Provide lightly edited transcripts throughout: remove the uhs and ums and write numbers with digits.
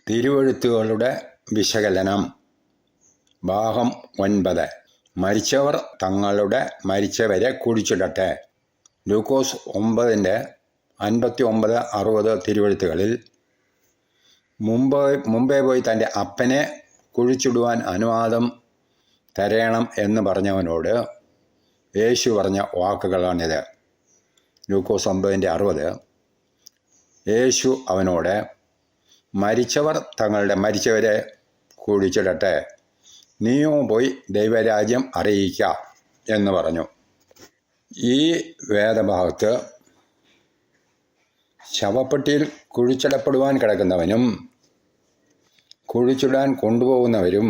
തിരുവെഴുത്തുകളുടെ വിശകലനം. ഭാഗം 9. മരിച്ചവർ തങ്ങളുടെ മരിച്ചവരെ കുഴിച്ചിടട്ടെ. ലൂക്കോസ് 9:59-60 തിരുവെഴുത്തുകളിൽ മുമ്പേ പോയി തൻ്റെ അപ്പനെ കുഴിച്ചിടുവാൻ അനുവാദം തരയണം എന്ന് പറഞ്ഞവനോട് യേശു പറഞ്ഞ വാക്കുകളാണിത്. ലൂക്കോസ് 9:60. യേശു അവനോട്, മരിച്ചവർ തങ്ങളുടെ മരിച്ചവരെ കുഴിച്ചിടട്ടെ, നീയോ പോയി ദൈവരാജ്യം അറിയിക്ക എന്ന് പറഞ്ഞു. ഈ വേദഭാഗത്ത് ശവപ്പെട്ടിയിൽ കുഴിച്ചിടപ്പെടുവാൻ കിടക്കുന്നവനും കുഴിച്ചിടാൻ കൊണ്ടുപോകുന്നവരും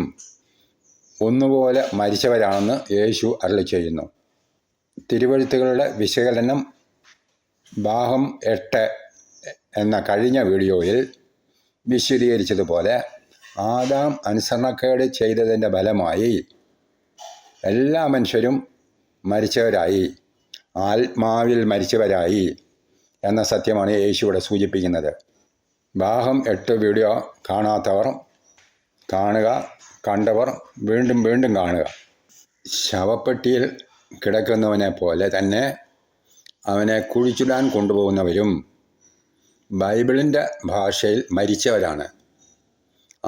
ഒന്നുപോലെ മരിച്ചവരാണെന്ന് യേശു അരുളി ചെയ്യുന്നു. തിരുവെഴുത്തുകളുടെ വിശകലനം ഭാഗം 8 എന്ന കഴിഞ്ഞ വീഡിയോയിൽ വിശദീകരിച്ചതുപോലെ ആദാം അനുസരണക്കേട് ചെയ്തതിൻ്റെ ഫലമായി എല്ലാ മനുഷ്യരും മരിച്ചവരായി, ആത്മാവിൽ മരിച്ചവരായി എന്ന സത്യമാണ് യേശു ഇവിടെ സൂചിപ്പിക്കുന്നത്. ഭാഗം 8 വീഡിയോ കാണാത്തവർ കാണുക, കണ്ടവർ വീണ്ടും വീണ്ടും കാണുക. ശവപ്പെട്ടിയിൽ കിടക്കുന്നവനെ പോലെ തന്നെ അവനെ കുഴിച്ചിടാൻ കൊണ്ടുപോകുന്നവരും ബൈബിളിൻ്റെ ഭാഷയിൽ മരിച്ചവരാണ്,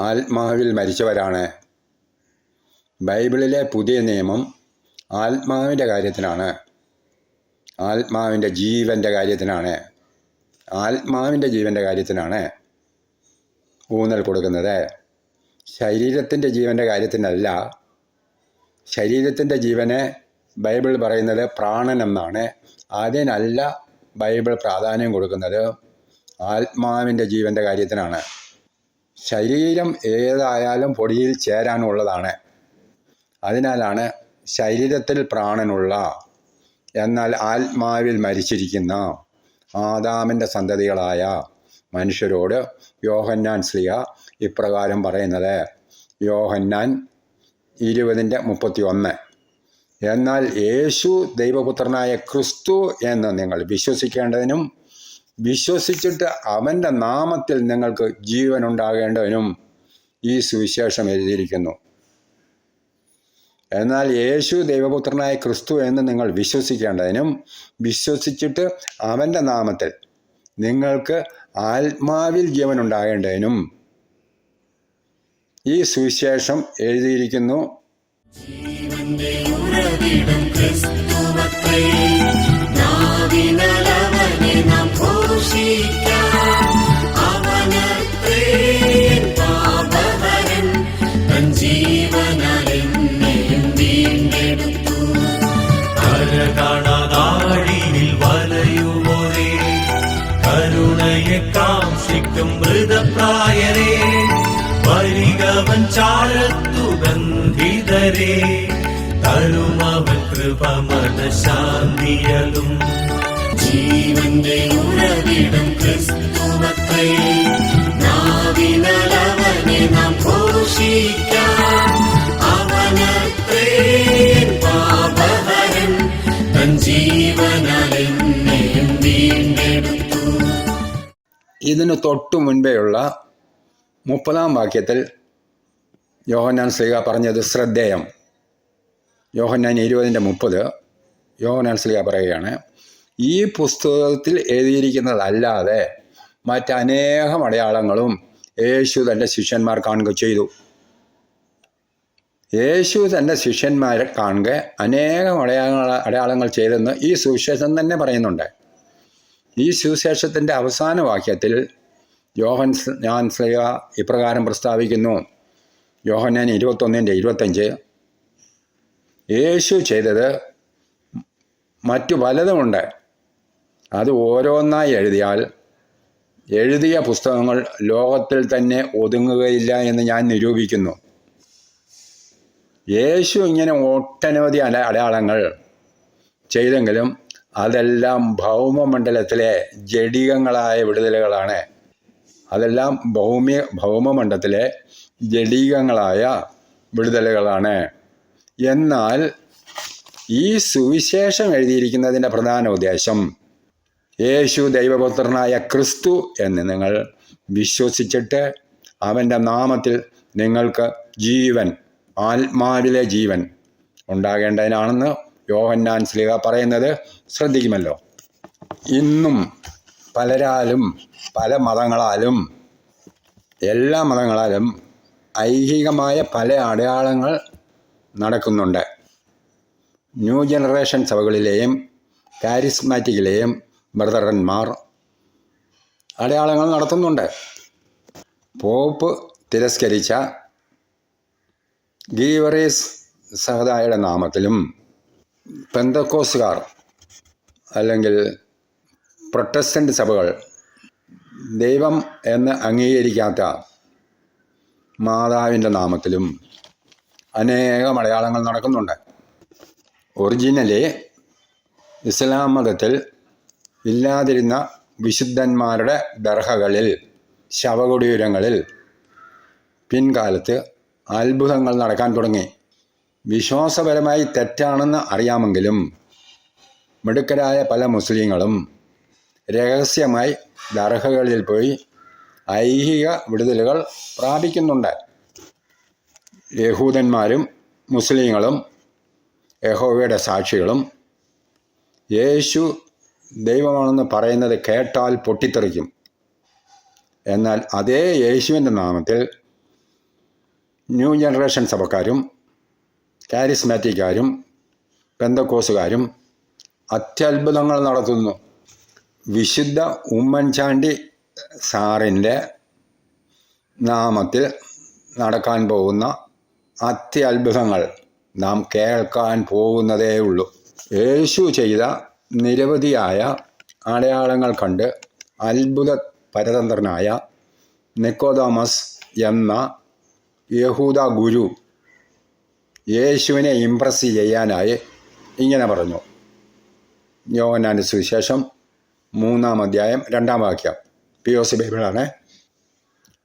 ആത്മാവിൽ മരിച്ചവരാണ്. ബൈബിളിലെ പുതിയ നിയമം ആത്മാവിൻ്റെ കാര്യത്തിനാണ്, ആത്മാവിൻ്റെ ജീവൻ്റെ കാര്യത്തിനാണ്, ആത്മാവിൻ്റെ ജീവൻ്റെ കാര്യത്തിനാണ് ഊന്നൽ കൊടുക്കുന്നത്. ശരീരത്തിൻ്റെ ജീവൻ്റെ കാര്യത്തിനല്ല. ശരീരത്തിൻ്റെ ജീവനെ ബൈബിൾ പറയുന്നത് പ്രാണൻ എന്നാണ്. അതിനല്ല ബൈബിൾ പ്രാധാന്യം കൊടുക്കുന്നത്, ആത്മാവിൻ്റെ ജീവൻ്റെ കാര്യത്തിനാണ്. ശരീരം ഏതായാലും പൊടിയിൽ ചേരാനുള്ളതാണ്. അതിനാലാണ് ശരീരത്തിൽ പ്രാണനുള്ള എന്നാൽ ആത്മാവിൽ മരിച്ചിരിക്കുന്ന ആദാമിൻ്റെ സന്തതികളായ മനുഷ്യരോട് യോഹന്നാൻ ശ്ലീഹ ഇപ്രകാരം പറയുന്നത്. യോഹന്നാൻ 20:31. എന്നാൽ യേശു ദൈവപുത്രനായ ക്രിസ്തു എന്ന് നിങ്ങൾ വിശ്വസിക്കേണ്ടതിനും വിശ്വസിച്ചിട്ട് അവൻ്റെ നാമത്തിൽ നിങ്ങൾക്ക് ജീവൻ ഉണ്ടാകേണ്ടതിനും ഈ സുവിശേഷം എഴുതിയിരിക്കുന്നു. എന്നാൽ യേശു ദൈവപുത്രനായ ക്രിസ്തു എന്ന് നിങ്ങൾ വിശ്വസിക്കേണ്ടതിനും വിശ്വസിച്ചിട്ട് അവൻ്റെ നാമത്തിൽ നിങ്ങൾക്ക് ആത്മാവിൽ ജീവൻ ഉണ്ടാകേണ്ടതിനും ഈ സുവിശേഷം എഴുതിയിരിക്കുന്നു. കാംക്ഷിക്കും മൃതപ്രായരേ, വരികവൻ ചാരത്തു ബന്ധിതരേ, തരുമവൻ കൃപമത ശാന്തിയലും. ജീവന്റെ ഉറവിടം ക്രിസ്തുവത്രേ, നാവിനലവനെ നാം ഘോഷിക്കാം. അവനത്രേ പാപഹരൻ, തൻ ജീവനാലെന്നെയും വീണ്ടെടുത്തു. ഇതിന് തൊട്ടു മുൻപേയുള്ള 30-ാം വാക്യത്തിൽ യോഹന്നാൻ ശ്ലീഹ പറഞ്ഞത് ശ്രദ്ധേയം. യോഹന്നാൻ 20:30 യോഹന്നാൻ ശ്ലീഹ പറയുകയാണ്, ഈ പുസ്തകത്തിൽ എഴുതിയിരിക്കുന്നതല്ലാതെ മറ്റനേകം അടയാളങ്ങളും യേശു തൻ്റെ ശിഷ്യന്മാർ കാണുക ചെയ്തു. യേശു തൻ്റെ ശിഷ്യന്മാരെ കാണുക അനേകം അടയാളങ്ങൾ ചെയ്തെന്ന് ഈ സുവിശേഷം തന്നെ പറയുന്നുണ്ട്. ഈ സുവിശേഷത്തിൻ്റെ അവസാന വാക്യത്തിൽ യോഹന്നാൻ ശ്ലീഹ ഇപ്രകാരം പ്രസ്താവിക്കുന്നു. യോഹന്നാൻ 21:25 യേശു ചെയ്തത് മറ്റു പലതുമുണ്ട്, അത് ഓരോന്നായി എഴുതിയാൽ എഴുതിയ പുസ്തകങ്ങൾ ലോകത്തിൽ തന്നെ ഒതുങ്ങുകയില്ല എന്ന് ഞാൻ നിരൂപിക്കുന്നു. യേശു ഇങ്ങനെ ഒട്ടനവധി അടയാളങ്ങൾ ചെയ്തെങ്കിലും അതെല്ലാം ഭൗമമണ്ഡലത്തിലെ ജഡികങ്ങളായ വിടുതലുകളാണ്. അതെല്ലാം ഭൗമമണ്ഡലത്തിലെ ജഡികങ്ങളായ വിടുതലുകളാണ്. എന്നാൽ ഈ സുവിശേഷം എഴുതിയിരിക്കുന്നതിൻ്റെ പ്രധാന ഉദ്ദേശം യേശു ദൈവപുത്രനായ ക്രിസ്തു എന്ന് നിങ്ങൾ വിശ്വസിച്ചിട്ട് അവൻ്റെ നാമത്തിൽ നിങ്ങൾക്ക് ജീവൻ, ആത്മാവിലെ ജീവൻ ഉണ്ടാകേണ്ടതിനാണെന്ന് യോഹന്നാൻ ശ്ലീഹ പറയുന്നത് ശ്രദ്ധിക്കുമല്ലോ. ഇന്നും പലരാലും പല മതങ്ങളാലും എല്ലാ മതങ്ങളാലും ഐഹികമായ പല അടയാളങ്ങൾ നടക്കുന്നുണ്ട്. ന്യൂ ജനറേഷൻ സഭകളിലെയും കാരിസ്മാറ്റിക്കിലെയും ബ്രദറന്മാർ അടയാളങ്ങൾ നടത്തുന്നുണ്ട്. പോപ്പ് തിരസ്കരിച്ച ഗീവറീസ് സഹദായുടെ നാമത്തിലും പെന്തക്കോസ്തുകാർ അല്ലെങ്കിൽ പ്രൊട്ടസ്റ്റന്റ് സഭകൾ ദൈവം എന്ന് അംഗീകരിക്കാത്ത മാതാവിൻ്റെ നാമത്തിലും അനേകം അടയാളങ്ങൾ നടക്കുന്നുണ്ട്. ഒറിജിനലി ഇസ്ലാം മതത്തിൽ ഇല്ലാതിരുന്ന വിശുദ്ധന്മാരുടെ ദർഹകളിൽ, ശവകുടീരങ്ങളിൽ പിൻകാലത്ത് അത്ഭുതങ്ങൾ നടക്കാൻ തുടങ്ങി. വിശ്വാസപരമായി തെറ്റാണെന്ന് അറിയാമെങ്കിലും മിടുക്കരായ പല മുസ്ലിങ്ങളും രഹസ്യമായി ദർഹകളിൽ പോയി ഐഹിക വിടുതലുകൾ പ്രാപിക്കുന്നുണ്ട്. യഹൂദന്മാരും മുസ്ലിങ്ങളും യഹോവയുടെ സാക്ഷികളും യേശു ദൈവമാണെന്ന് പറയുന്നത് കേട്ടാൽ പൊട്ടിത്തെറിക്കും. എന്നാൽ അതേ യേശുവിൻ്റെ നാമത്തിൽ ന്യൂ ജനറേഷൻ സഭക്കാരും കാരിസ്മാറ്റിക്കാരും പെന്തക്കോസുകാരും അത്യത്ഭുതങ്ങൾ നടത്തുന്നു. വിശുദ്ധ ഉമ്മൻചാണ്ടി സാറിൻ്റെ നാമത്തിൽ നടക്കാൻ പോകുന്ന അത്യത്ഭുതങ്ങൾ നാം കേൾക്കാൻ പോകുന്നതേ ഉള്ളൂ. യേശു ചെയ്ത നിരവധിയായ അടയാളങ്ങൾ കണ്ട് അത്ഭുത പരതന്ത്രനായ നിക്കോദാമസ് എന്ന യഹൂദ ഗുരു യേശുവിനെ ഇംപ്രസ് ചെയ്യാനായി ഇങ്ങനെ പറഞ്ഞു. യോഹന്നാൻ്റെ സുവിശേഷം 3-ാം അധ്യായം 2-ാം വാക്യം, POC ബൈബിളാണ്.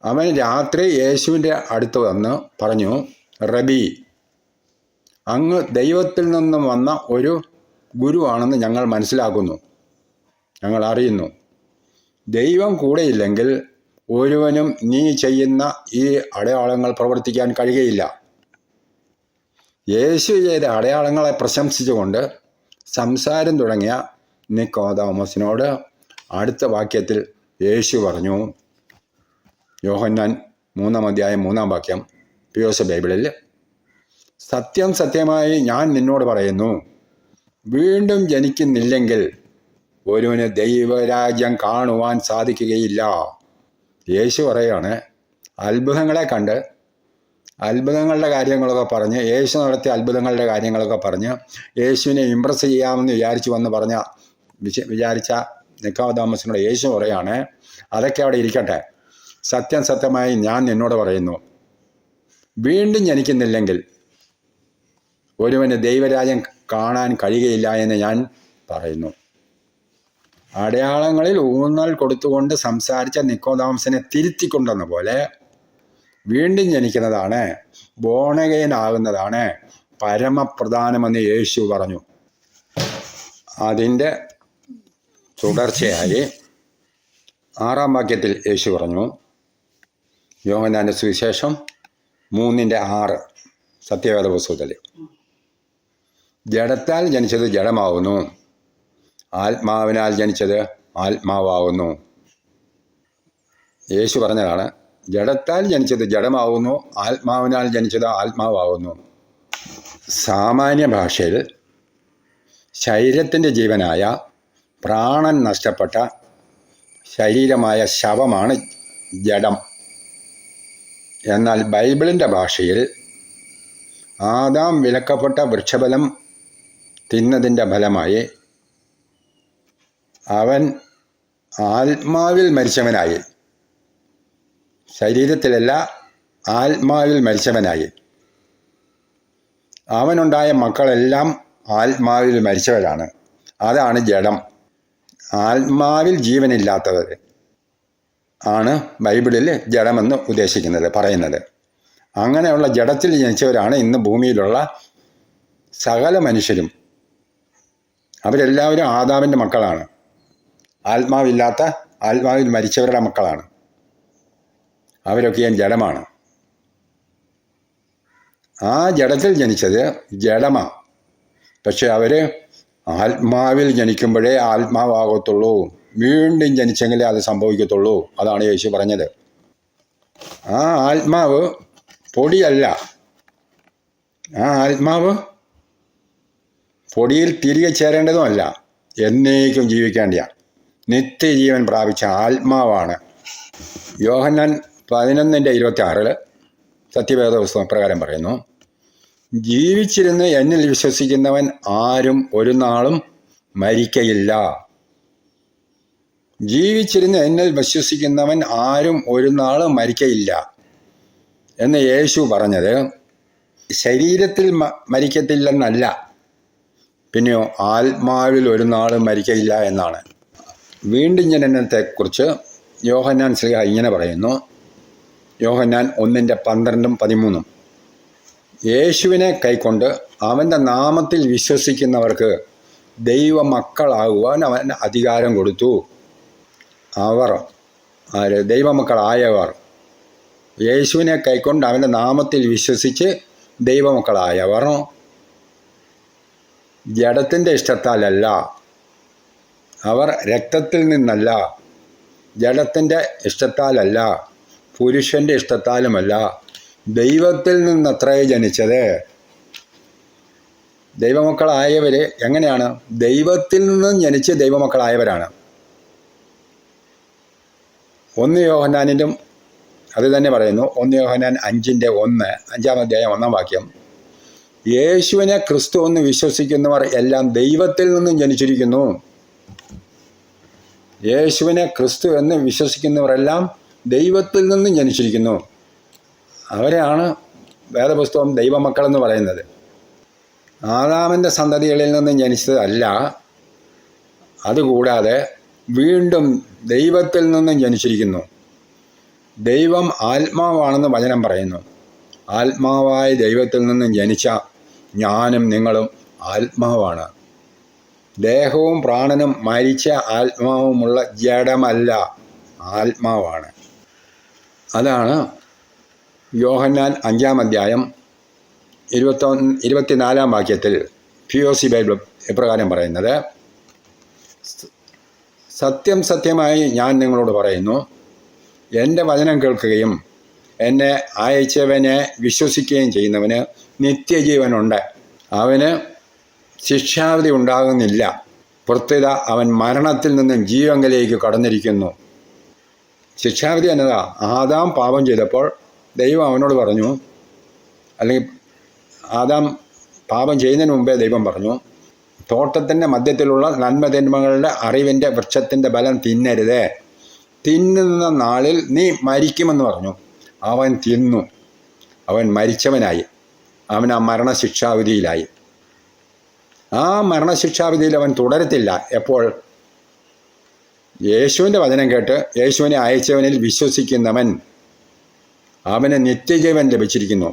അവൻ രാത്രി യേശുവിൻ്റെ അടുത്ത് വന്ന് പറഞ്ഞു, റബി, അങ്ങ് ദൈവത്തിൽ നിന്നും വന്ന ഒരു ഗുരുവാണെന്ന് ഞങ്ങൾ മനസ്സിലാക്കുന്നു, ഞങ്ങൾ അറിയുന്നു. ദൈവം കൂടെയില്ലെങ്കിൽ ഒരുവനും നീ ചെയ്യുന്ന ഈ അടയാളങ്ങൾ പ്രവർത്തിക്കാൻ കഴിയുകയില്ല. യേശു ചെയ്ത അടയാളങ്ങളെ പ്രശംസിച്ചുകൊണ്ട് സംസാരം തുടങ്ങിയ നിക്കോദാമസിനോട് അടുത്ത വാക്യത്തിൽ യേശു പറഞ്ഞു, യോഹന്നാൻ 3-ാം അധ്യായം 3-ാം വാക്യം, POC ബൈബിളിൽ, സത്യം സത്യമായി ഞാൻ നിന്നോട് പറയുന്നു, വീണ്ടും ജനിക്കുന്നില്ലെങ്കിൽ ഒരുവന് ദൈവരാജ്യം കാണുവാൻ സാധിക്കുകയില്ല. യേശു പറയുകയാണ്, അത്ഭുതങ്ങളെ കണ്ട് അത്ഭുതങ്ങളുടെ കാര്യങ്ങളൊക്കെ പറഞ്ഞ്, യേശു നടത്തിയ അത്ഭുതങ്ങളുടെ കാര്യങ്ങളൊക്കെ പറഞ്ഞ് യേശുവിനെ ഇംപ്രസ് ചെയ്യാമെന്ന് വിചാരിച്ച നിക്കോദാമസിനോട് യേശു പറയാണ്, അതൊക്കെ അവിടെ ഇരിക്കട്ടെ, സത്യം സത്യമായി ഞാൻ നിന്നോട് പറയുന്നു, വീണ്ടും ജനിക്കുന്നില്ലെങ്കിൽ ഒരുവന് ദൈവരാജ്യം കാണാൻ കഴിയുകയില്ല എന്ന് ഞാൻ പറയുന്നു. അടയാളങ്ങളിൽ ഊന്നൽ കൊടുത്തുകൊണ്ട് സംസാരിച്ച നിക്കോദാമസിനെ തിരുത്തിക്കൊണ്ടെന്ന പോലെ വീണ്ടും ജനിക്കുന്നതാണ്, ബോണഗെയിനാകുന്നതാണ് പരമപ്രധാനമെന്ന് യേശു പറഞ്ഞു. അതിൻ്റെ തുടർച്ചയായി 6-ാം വാക്യത്തിൽ യേശു പറഞ്ഞു, യോഹന്നാൻ്റെ സുവിശേഷം 3:6 സത്യവേദ പുസ്തകത്തിൽ, ജഡത്താൽ ജനിച്ചത് ജഡമാവുന്നു, ആത്മാവിനാൽ ജനിച്ചത് ആത്മാവാകുന്നു. യേശു പറഞ്ഞതാണ്, ജഡത്താൽ ജനിച്ചത് ജഡമാവുന്നു, ആത്മാവിനാൽ ജനിച്ചത് ആത്മാവാകുന്നു. സാമാന്യ ഭാഷയിൽ ശരീരത്തിൻ്റെ ജീവനായ പ്രാണൻ നഷ്ടപ്പെട്ട ശരീരമായ ശവമാണ് ജഡം. എന്നാൽ ബൈബിളിൻ്റെ ഭാഷയിൽ ആദാം വിലക്കപ്പെട്ട വൃക്ഷഫലം തിന്നതിൻ്റെ ഫലമായി അവൻ ആത്മാവിൽ മരിച്ചവനായി, ശരീരത്തിലല്ല ആത്മാവിൽ മരിച്ചവനായി. അവനുണ്ടായ മക്കളെല്ലാം ആത്മാവിൽ മരിച്ചവരാണ്. അതാണ് ജഡം. ആത്മാവിൽ ജീവനില്ലാത്തത് ആണ് ബൈബിളിൽ ജഡമെന്ന് ഉദ്ദേശിക്കുന്നത്, പറയുന്നത്. അങ്ങനെയുള്ള ജഡത്തിൽ ജനിച്ചവരാണ് ഇന്ന് ഭൂമിയിലുള്ള സകല മനുഷ്യരും. അവരെല്ലാവരും ആദാമിൻ്റെ മക്കളാണ്. ആത്മാവില്ലാത്ത, ആത്മാവിൽ മരിച്ചവരുടെ മക്കളാണ്. അവരൊക്കെയും ജഡമാണ്. ആ ജഡത്തിൽ ജനിച്ചത് ജഡമാണ്. പക്ഷെ അവർ ആത്മാവിൽ ജനിക്കുമ്പോഴേ ആത്മാവാകത്തുള്ളൂ. വീണ്ടും ജനിച്ചെങ്കിലേ അത് സംഭവിക്കത്തുള്ളൂ. അതാണ് യേശു പറഞ്ഞത്. ആ ആത്മാവ് പൊടിയല്ല. ആ ആത്മാവ് പൊടിയിൽ തിരികെ ചേരേണ്ടതുമല്ല, എന്നേക്കും ജീവിക്കേണ്ടിയാണ്. നിത്യജീവൻ പ്രാപിച്ച ആത്മാവാണ്. യോഹന്നാൻ 11:26 സത്യവേദ പുസ്തകം പ്രകാരം പറയുന്നു, ജീവിച്ചിരുന്ന് എന്നിൽ വിശ്വസിക്കുന്നവൻ ആരും ഒരു നാളും മരിക്കയില്ല. ജീവിച്ചിരുന്ന് എന്നിൽ വിശ്വസിക്കുന്നവൻ ആരും ഒരു നാളും മരിക്കയില്ല എന്ന് യേശു പറഞ്ഞത് ശരീരത്തിൽ മരിക്കത്തില്ലെന്നല്ല, പിന്നെയോ ആത്മാവിൽ ഒരു നാളും മരിക്കയില്ല എന്നാണ്. വീണ്ടും ജനനത്തെക്കുറിച്ച് യോഹന്നാൻ ശ്ലീഹ ഇങ്ങനെ പറയുന്നു. യോഹന്നാൻ 1:12-13 യേശുവിനെ കൈക്കൊണ്ട് അവൻ്റെ നാമത്തിൽ വിശ്വസിക്കുന്നവർക്ക് ദൈവമക്കളാകുവാൻ അവൻ അധികാരം കൊടുത്തു. അവർ ദൈവമക്കളായവർ യേശുവിനെ കൈക്കൊണ്ട് അവൻ്റെ നാമത്തിൽ വിശ്വസിച്ച് ദൈവമക്കളായവർ ജഡത്തിൻ്റെ ഇഷ്ടത്താലല്ല, അവർ രക്തത്തിൽ നിന്നല്ല, ജഡത്തിൻ്റെ ഇഷ്ടത്താലല്ല, പുരുഷൻ്റെ ഇഷ്ടത്താലുമല്ല, ദൈവത്തിൽ നിന്നത്രേ ജനിച്ചത്. ദൈവമക്കളായവർ എങ്ങനെയാണ്? ദൈവത്തിൽ നിന്നും ജനിച്ച് ദൈവമക്കളായവരാണ്. 1 യോഹന്നാനിലും അത് തന്നെ പറയുന്നു. 1 യോഹന്നാൻ 5:1 5-ാം അധ്യായം 1-ാം വാക്യം, യേശുവിനെ ക്രിസ്തു എന്ന് വിശ്വസിക്കുന്നവർ എല്ലാം ദൈവത്തിൽ നിന്നും ജനിച്ചിരിക്കുന്നു. യേശുവിനെ ക്രിസ്തു എന്ന് വിശ്വസിക്കുന്നവരെല്ലാം ദൈവത്തിൽ നിന്നും ജനിച്ചിരിക്കുന്നു. അവരെയാണ് വേദപുസ്തകം ദൈവമക്കളെന്ന് പറയുന്നത്. ആദാമിൻ്റെ സന്തതികളിൽ നിന്നും ജനിച്ചതല്ല. അതുകൂടാതെ വീണ്ടും ദൈവത്തിൽ നിന്നും ജനിച്ചിരിക്കുന്നു. ദൈവം ആത്മാവാണെന്ന് വചനം പറയുന്നു. ആത്മാവായ ദൈവത്തിൽ നിന്നും ജനിച്ച ഞാനും നിങ്ങളും ആത്മാവാണ്. ദേഹവും പ്രാണനും മരിച്ച ആത്മാവുമുള്ള ജഡമല്ല, ആത്മാവാണ്. അതാണ് യോഹന്നാൻ 5-ാം അധ്യായം 24-ാം വാക്യത്തിൽ POC ബൈബിൾ ഇപ്രകാരം പറയുന്നത്, സത്യം സത്യമായി ഞാൻ നിങ്ങളോട് പറയുന്നു, എൻ്റെ വചനം കേൾക്കുകയും എന്നെ അയച്ചവനെ വിശ്വസിക്കുകയും ചെയ്യുന്നവന് നിത്യജീവനുണ്ട്. അവന് ശിക്ഷാവിധി ഉണ്ടാകുന്നില്ല. പ്രത്യുത അവൻ മരണത്തിൽ നിന്നും ജീവങ്കലേക്ക് കടന്നിരിക്കുന്നു. ശിക്ഷാവിധി എന്നതാ? ആദാം പാപം ചെയ്തപ്പോൾ ദൈവം അവനോട് പറഞ്ഞു, അല്ലെങ്കിൽ ആദാം പാപം ചെയ്യുന്നതിന് മുമ്പേ ദൈവം പറഞ്ഞു, തോട്ടത്തിൻ്റെ മധ്യത്തിലുള്ള നന്മതിന്മകളുടെ അറിവിൻ്റെ വൃക്ഷത്തിൻ്റെ ഫലം തിന്നരുത്, തിന്നുന്ന നാളിൽ നീ മരിക്കുമെന്ന് പറഞ്ഞു. അവൻ തിന്നു, അവൻ മരിച്ചവനായി. അവൻ ആ മരണശിക്ഷാവിധിയിലായി. ആ മരണശിക്ഷാവിധിയിൽ അവൻ തുടരത്തില്ല. എപ്പോൾ? യേശുവിൻ്റെ വചനം കേട്ട് യേശുവിനെ അയച്ചവനിൽ വിശ്വസിക്കുന്നവൻ അവന് നിത്യജീവൻ ലഭിച്ചിരിക്കുന്നു.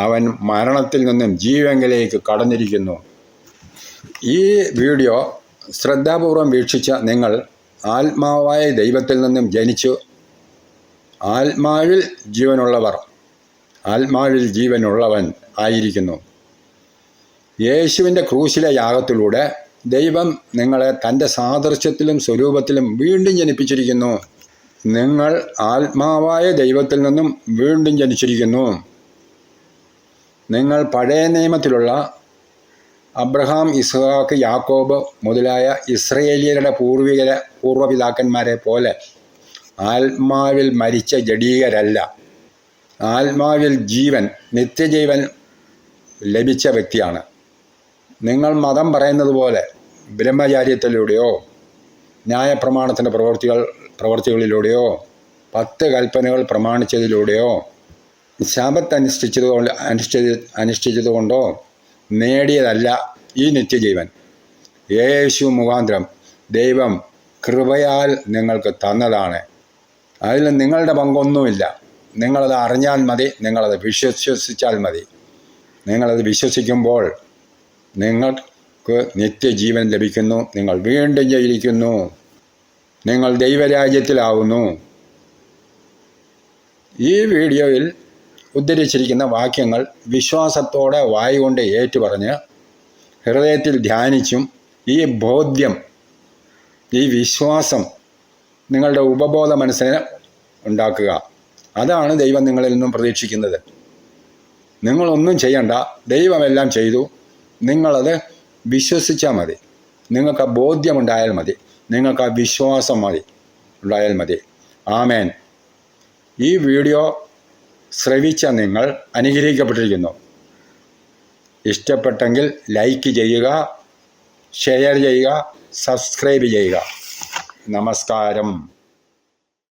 അവൻ മരണത്തിൽ നിന്നും ജീവങ്കിലേക്ക് കടന്നിരിക്കുന്നു. ഈ വീഡിയോ ശ്രദ്ധാപൂർവം വീക്ഷിച്ച നിങ്ങൾ ആത്മാവായ ദൈവത്തിൽ നിന്നും ജനിച്ചു ആത്മാവിൽ ജീവനുള്ളവർ, ആത്മാവിൽ ജീവനുള്ളവൻ ആയിരിക്കുന്നു. യേശുവിൻ്റെ ക്രൂശിലെ യാഗത്തിലൂടെ ദൈവം നിങ്ങളെ തൻ്റെ സാദൃശ്യത്തിലും സ്വരൂപത്തിലും വീണ്ടും ജനിപ്പിച്ചിരിക്കുന്നു. നിങ്ങൾ ആത്മാവായ ദൈവത്തിൽ നിന്നും വീണ്ടും ജനിച്ചിരിക്കുന്നു. നിങ്ങൾ പഴയ നിയമത്തിലുള്ള അബ്രഹാം, ഇസ്ഹാക്ക്, യാക്കോബ് മുതലായ ഇസ്രയേലിയരുടെ പൂർവ്വപിതാക്കന്മാരെ പോലെ ആത്മാവിൽ മരിച്ച ജഡീകരല്ല. ആത്മാവിൽ ജീവൻ, നിത്യജീവൻ ലഭിച്ച വ്യക്തിയാണ്. നിങ്ങൾ മതം പറയുന്നത് പോലെ ബ്രഹ്മചാര്യത്തിലൂടെയോ ന്യായപ്രമാണത്തിൻ്റെ പ്രവർത്തികളിലൂടെയോ 10 കൽപ്പനകൾ പ്രമാണിച്ചതിലൂടെയോ ശാബത്ത് അനുഷ്ഠിച്ചതുകൊണ്ടോ നേടിയതല്ല ഈ നിത്യജീവൻ. യേശു മുഖാന്തരം ദൈവം കൃപയാൽ നിങ്ങൾക്ക് തന്നതാണ്. അതിൽ നിങ്ങളുടെ പങ്കൊന്നുമില്ല. നിങ്ങളത് അറിഞ്ഞാൽ മതി, നിങ്ങളത് വിശ്വസിച്ചാൽ മതി. നിങ്ങളത് വിശ്വസിക്കുമ്പോൾ നിങ്ങൾക്ക് നിത്യജീവൻ ലഭിക്കുന്നു. നിങ്ങൾ വീണ്ടും ജയിക്കുന്നു. നിങ്ങൾ ദൈവരാജ്യത്തിലാവുന്നു. ഈ വീഡിയോയിൽ ഉദ്ധരിച്ചിരിക്കുന്ന വാക്യങ്ങൾ വിശ്വാസത്തോടെ വായുകൊണ്ട് ഏറ്റുപറഞ്ഞ് ഹൃദയത്തിൽ ധ്യാനിച്ചും ഈ ബോധ്യം, ഈ വിശ്വാസം നിങ്ങളുടെ ഉപബോധ മനസ്സിന് ഉണ്ടാക്കുക. അതാണ് ദൈവം നിങ്ങളിൽ നിന്നും പ്രതീക്ഷിക്കുന്നത്. നിങ്ങളൊന്നും ചെയ്യണ്ട, ദൈവമെല്ലാം ചെയ്തു. നിങ്ങളത് വിശ്വസിച്ചാൽ മതി. നിങ്ങൾക്ക് ആ ബോധ്യമുണ്ടായാൽ മതി. നിങ്ങൾക്ക് ആ വിശ്വാസം ഉണ്ടായാൽ മതി. ആമേൻ. ഈ വീഡിയോ ശ്രവിച്ച നിങ്ങൾ അനുഗ്രഹിക്കപ്പെട്ടിരിക്കുന്നു. ഇഷ്ടപ്പെട്ടെങ്കിൽ ലൈക്ക് ചെയ്യുക, ഷെയർ ചെയ്യുക, സബ്സ്ക്രൈബ് ചെയ്യുക. നമസ്കാരം.